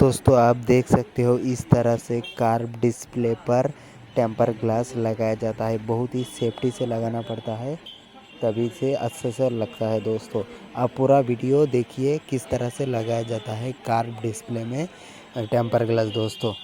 दोस्तों आप देख सकते हो इस तरह से कार डिस्प्ले पर टेम्पर ग्लास लगाया जाता है। बहुत ही सेफ्टी से लगाना पड़ता है, तभी से अच्छे से लगता है। दोस्तों आप पूरा वीडियो देखिए किस तरह से लगाया जाता है कार डिस्प्ले में टेम्पर ग्लास। दोस्तों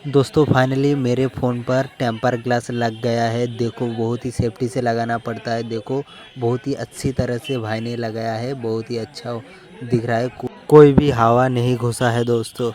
दोस्तों फाइनली मेरे फ़ोन पर टेम्पर ग्लास लग गया है। देखो बहुत ही सेफ्टी से लगाना पड़ता है। देखो बहुत ही अच्छी तरह से भाई ने लगाया है, बहुत ही अच्छा दिख रहा है। कोई भी हवा नहीं घुसा है दोस्तों।